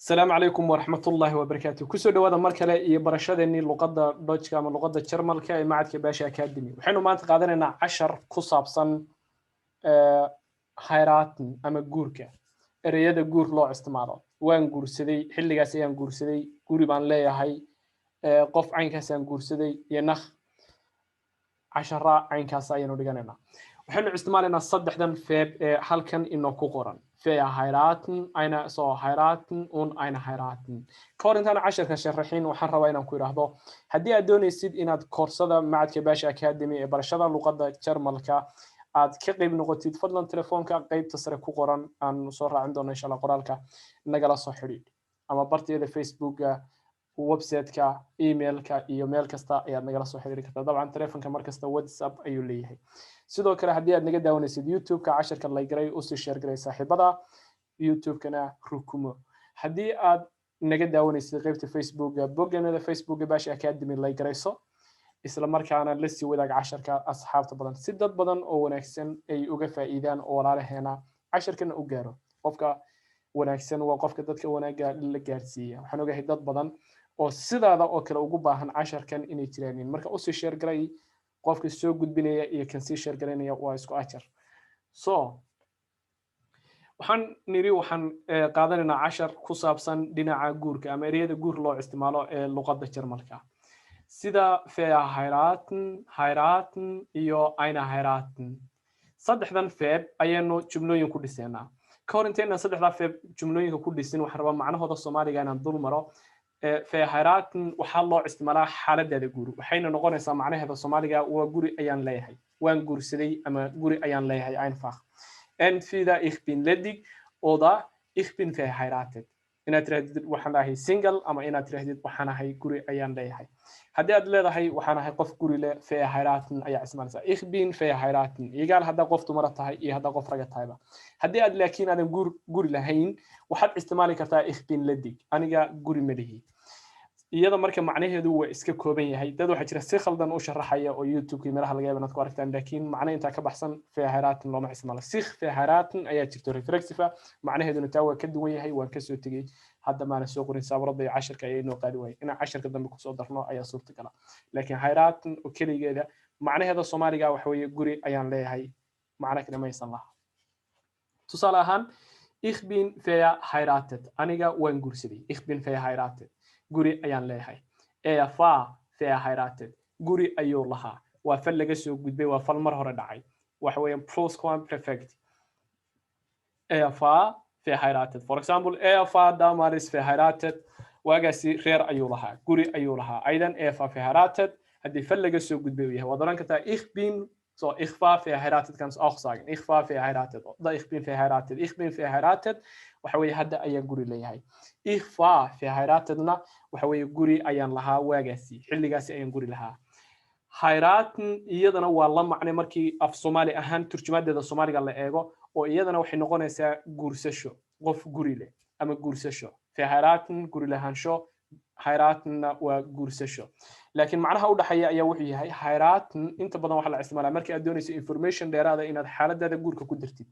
السلام عليكم ورحمة الله وبركاته. كسر دوّا مركلة يبرشدني لقطة دوتش كام لقطة شرمل كا معد كباش أكاديمي. وحنو ما تقدرنا 10 قصابصن خيراتن أما جوركا. الرياضة جور لو استعماله. وين جور سدي حل جاسيان جور سدي جوري بان لا هاي قف عين كاسيان جور سدي ينخ 10 عين كاسيان ودجاننا. وحنا استعمالنا الصدح دم في halkan إنه كقرن في هيراتن أنا صو هيراتن أنا هيراتن كورنت أنا 10 كشرحين وحنا وين نقول هذا هدي أدوني سيد إن كورسدا معد كباش أكاديمي برشدا لقطة شرملكا عاد كقيب نقطة تفضل تلفونك قيب تسرق كقرن أن صور عندنا إن شاء الله قرالك نقل صحيح أما برتي الفيسبوك ويب سايت كا إيميل كا إيميل كستا يا نقل صحيح كذا طبعا تلفونك مركز واتساب أيو ليه sidoo kale haddii aad naga daawanaysid youtube-ka casharka la garay u sii share garay saaxiibada youtube-kana rukumo haddii aad naga daawanaysid qaybta facebook-ga bogganada facebook-ga baashi academy la garayso isla markaana la sii wadaag casharka asxaabta badan si dad badan oo wanaagsan ay uga faa'iidaan oo walaalaheena casharkana u gaaro qofka wanaagsan waa qofka dadka wanaaga la gaarsiiya waxaan ogahay dad badan oo sidaada oo kale ugu baahan casharkan inay jiraan marka u sii share garay qofka soo gudbinaya iyo kan sii share gareynaya waa isku ajar waxaan qaadanaynaa cashar ku saabsan dhinaca guurka ama ereyada guur loo isticmaalo ee luqadda Jarmalka sida heiraten iyo eine heiraten saddexdan feeb ayaynu jumlooyin ku dhisaynaa ka hor intayna saddexda feeb jumlooyinka ku dhisin waxaan rabaa macnahooda Soomaaliga inaan dul maro فهيراتن وحلو استعمالها حالة ده جورو وحين نقول إنسان معناه هذا سوماليا وجوري أيان ليهاي وين جور سدي أما جوري أيان ليهاي عين فخ إن في ده ich bin ledig oder ich bin verheiratet إن تردد وحنا هي single أما إن تردد وحنا هي جوري أيان ليهاي هذا أدلة هي وحنا هي قف جوري له verheiraten أي اسمه ich bin verheiraten يقال هذا قف تمرته هي هذا قف رجعت هاي هذا أدلة كين أنا جوري لهين وحد استعمالي كتا ich bin ledig أنا جا جوري ملهي iyada marka macnaheedu waa iska kooban yahay dad waxa jira si khaldan u sharaxaya oo youtube-ka meelaha laga yaabo inaad ku aragtaan laakiin macnaheedu inta ka baxsan feeharaatan looma isticmaalo sikh feeharaatan ayaa jirto reflexive macnaheeduna taa waa ka duwan yahay waan ka soo tagay hadda maana soo qorin sabrada casharka ayay noo qaadi waayay inaan casharka dambe ku soo darno ayaa suurtagal laakiin hayraatan oo kaligeeda macnaheeda Soomaaliga waxa weeye guri ayaan leeyahay macna kale ma aysan laha tusaale ahaan ich bin verheiratet aniga waan guursaday ich bin verheiratet guri ayaan leeyahay fa verheiratet guri ayuu lahaa waa fal laga soo gudbay waa fal mar hore dhacay waxa weeyaan plusquamperfect fa verheiratet for example fa damals verheiratet waagaasi reer ayuu lahaa guri ayuu lahaa aydan fa verheiratet haddii fal laga soo gudbay yahay waad oran kartaa ich bin so ich war verheiratet kannst auch sagen ich war verheiratet oder ich bin verheiratet waxa weeye hadda ayaan guri leeyahay ich war verheiratedna waxa weeye guri ayaan lahaa waagaasi xilligaasi ayaan guri lahaa heiraten iyadana waa la macne markii af Soomaali ahaan turjumadeeda Soomaaliga la eego oo iyadana waxay noqonaysaa guursasho qof guri leh ama guursasho verheiraten guri lahaansho heiratenna waa guursasho laakiin macnaha u dhaxaya ayaa wuxuu yahay heiraten inta badan waxa la isticmaalaa markii aad doonayso information dheeraad ah inaad xaaladada guurka ku dirtid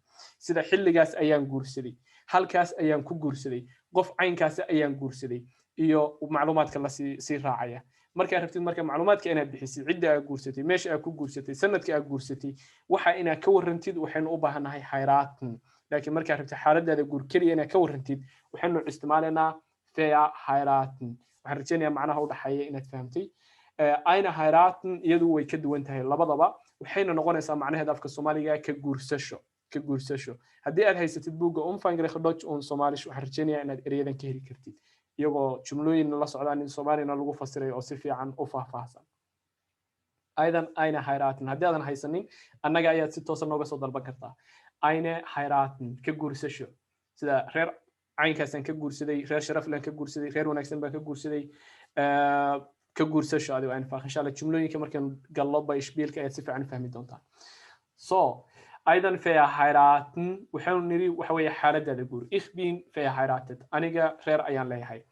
sida xilligaas ayaan guursaday halkaas ayaan ku guursaday qof caynkaas ayaan guursaday iyo macluumaadka la sii raacaya marka rabtid marka macluumaadka inaad bixisid cidda aad guursatay meesha aad ku guursatay sanadka aad guursatay waxa inaad ka warrantid waxaynu u baahanahay heiraten laakiin marka rabtid xaaladada guur kaliya inaad ka warrantid waxaynu isticmaalaynaa verheiraten waxaan rajaynayaa macnaha u dhaxaya inaad fahamtay ayna heiraten iyadu way ka duwan tahay labadaba waxayna noqonaysaa macnaheeda afka Soomaaliga ka guursasho haddii aad haysatid buugga umfangreich Deutsch und Somalisch waxaan rajaynayaa inaad ereyadan ka heli kartid iyagoo jumlooyin la socdaan in Soomaalina lagu fasiray oo si fiican u faahfaahsan aydan ayna heiraten haddii aadan haysanin annaga ayaad si toosan nooga soo dalban kartaa ayna heiraten ka guursasho sida reer caynkaasaan ka guursaday reer sharaflan ka guursaday reer wanaagsan baan ka guursaday ka guursasho adiga aan faahfaahin insha Allah jumlooyinka markaan gallo bay ishbiilka ayaad si fiican fahmi doontaa أيضاً verheiraten وحنا نري وحوي حالة الجور ich bin verheiratet أنيجا غير أيان ليهاي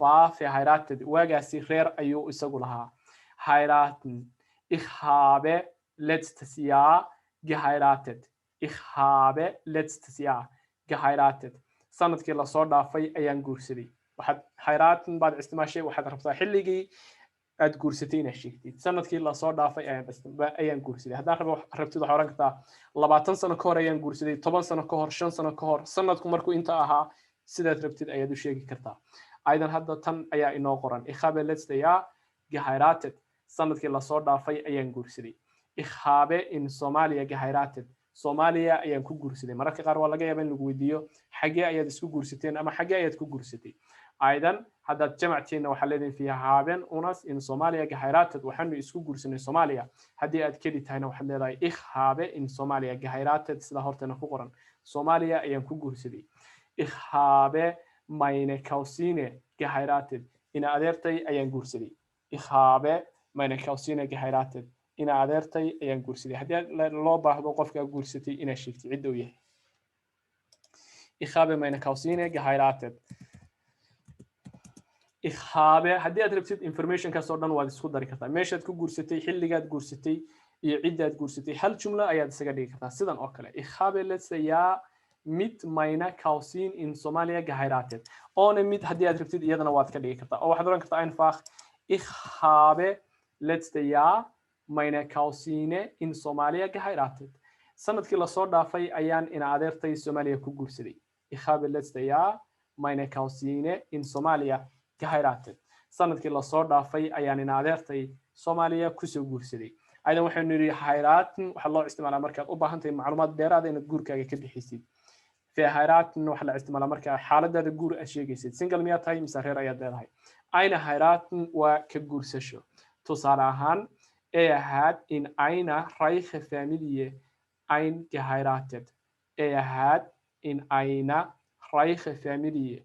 war verheiratet وجاسي غير أيو يسقولها heiraten ich habe letztes Jahr geheiratet ich habe letztes Jahr geheiratet sanadkii la soo dhaafay ayaan guursaday waxaad hayraatan baad isticmaashay waxaad rabtaa xilligii aad guursatay inaad sheegtid sanadkii la soo dhaafay ayaan guursaday haddaan rabtid waxaad oran kartaa 20 sano ka hor ayaan guursaday 10 sano ka hor 5 sano ka hor sanadku markuu inta ahaa sidaad rabtid ayaad u sheegi kartaa aydan hadda tan ayaa inoo qoran ich habe letztes Jahr geheiratet sanadkii la soo dhaafay ayaan guursaday ich habe in Somalia geheiratet Soomaaliya ayaan ku guursaday mararka qaar waa laga yaabaa in lagu weydiiyo xagee ayaad isku guursateen ama xagee ayaad ku guursatay aydan haddaad jamactiina waxaa leedahay fiiha haben unas in Soomaaliya geheiratet waxaanu isku guursanay Soomaaliya haddii aad keli tahayna waxaad leedahay ich habe in Soomaaliya geheiratet sida hortana ku qoran Soomaaliya ayaan ku guursaday ich habe meine Cousine geheiratet ina adeertay ayaan guursaday ich habe meine Cousine geheiratet ina adeertay ayaan guursaday haddii loo baahdo qofka guursatay ina sheegtay cid uu yahay ich habe meine Cousine geheiratet ich habe haddii aad rabtid information ka soo dhan waad isku dari kartaa meeshaad ku guursatay xilligaad guursatay iyo cidaad guursatay hal jumla ayaad isaga dhigi kartaa sidan oo kale ich habe letztes Jahr mit meiner Cousine in Somalia geheiratet ohne mit haddii aad rabtid iyadana waad ka dhigi kartaa oo waxaad oran kartaa einfach ich habe letztes Jahr meine Cousine in Somalia geheiratet sanadkii la soo dhaafay ayaan ina adeertay Soomaaliya ku guursaday ich habe letztes Jahr meine Cousine in Somalia geheiratet sanadkii la soo dhaafay ayaan ina adeertay Soomaaliya ku soo guursaday aydan waxaanu niri heiraten waxa loo isticmaalaa markaad u baahan tahay macluumaad dheeraad ah inaad guurkaaga ka bixisid heiraten waxa la isticmaalaa marka xaaladaada guur aad sheegaysid single miyaa tahay mise reer ayaad leedahay ayna heiraten waa ka guursasho tusaale ahaan hat in einer reiche Familie geheiratet hat in einer reiche Familie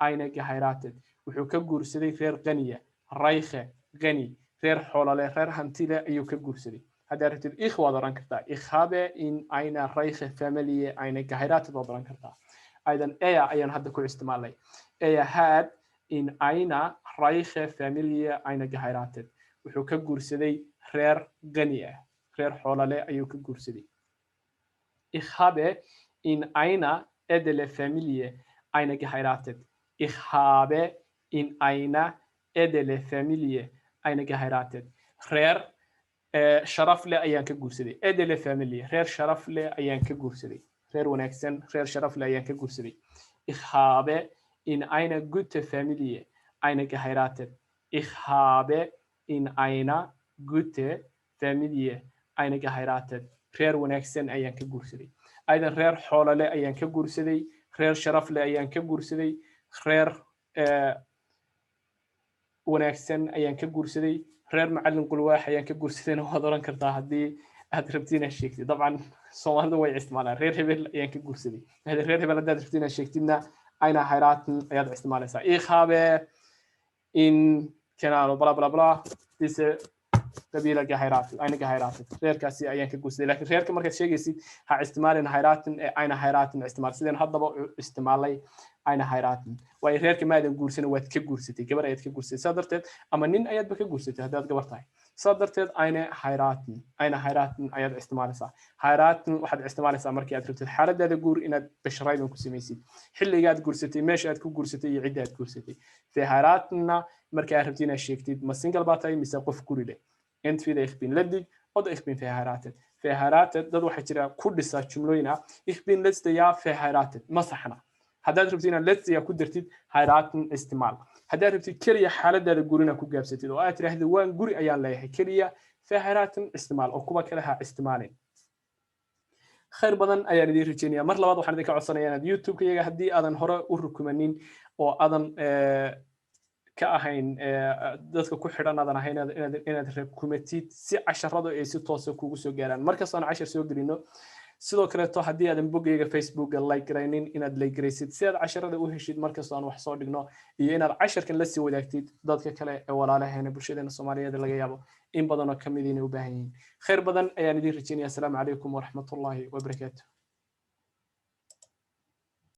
eine geheiratet wuxuu ka guursaday reer qaniya reiche qani reer xoolale reer hantile ayuu ka guursaday haddii rabtid ich waad oran kartaa ich habe in einer reiche Familie eine geheiratet waad oran kartaa aydan ayaan hadda ku isticmaalay hat in einer reiche Familie eine geheiratet wuxuu ka guursaday reer qani ah reer xoolale ayuu ka guursaday ich habe in einer edle Familie eine geheiratet ich habe in einer edle Familie eine geheiratet reer sharaf leh ayaan ka guursaday edle Familie reer sharaf leh ayaan ka guursaday reer wanaagsan reer sharaf leh ayaan ka guursaday ich habe in einer gute Familie eine geheiratet ich habe in einer gute Familie eine geheiratet reer wanaagsan ayaan ka guursaday aydan reer xoolale ayaan ka guursaday reer sharaf leh ayaan ka guursaday reer wanaagsan ayaan ka guursaday reer macallin qulwaax ayaan ka guursadayna waad oran kartaa haddii aad rabtid inaad sheegtid dabcan Soomaalidu way isticmaalaan reer hebel ayaan ka guursaday reer hebel haddaad rabtid inaad sheegtidna ayna heiraten ayaad isticmaalaysaa ich habe in kanalo bla bla bla diese قبيلة geheiratet eine geheiratet reerkaasi ayaan ka guursaday laakiin reerka markaad sheegaysid ha isticmaalin heiraten ayna heiraten isticmaal sideen haddaba isticmaalay ayna heiraten way reerka maadan guursan waad ka guursatay gabar ayaad ka guursatay saa darteed ama nin ayaadba ka guursatay haddaad gabar tahay saa darteed ayna heiraten ayaad isticmaalaysaa heiraten waxaad isticmaalaysaa markii aad rabtid xaaladaada guur inaad basharayban ku samaysid xilligaad guursatay meesha aad ku guursatay iyo cidda aad guursatay heiratenna markii aad rabtid inaad sheegtid ma single baa tahay mise qof guri leh entweder ich bin ledig oder ich bin verheiratet verheiratet dad waxa jira ku dhisa jumlooyina ich bin letztes Jahr verheiratet ma saxna haddaad rabtid inaad letztes Jahr ku dartid heiraten isticmaal haddaad rabtid keliya xaaladaada gurina ku gaabsatid oo aad tiraahdo waan guri ayaan leeyahay keliya verheiraten isticmaal oo kuwa kale ha isticmaalin khayr badan ayaan idin rajeynayaa mar labaad waxaan idinka codsanayaa inaad YouTube-kayga haddii aadan hore u rukumanin oo aadan ka ahayn dadka ku xidhan aadan ahayn inaad rukumatid si casharradu ay si toos ah kugu soo gaaraan markasta aan cashar soo gelino sidoo kale to haddii aadan boggayga Facebook like garaynin inaad like garaysid si aad casharrada u heshid markasta aan wax soo dhigno iyo inaad casharkan la sii wadaagtid dadka kale ee walaalaheena bulshadeena Soomaaliyeed laga yaabo in badan oo kamid inay u baahan yihiin khayr badan ayaan idin rajeynayaa assalaamu calaykum waraxmatullaahi wabarakaatuh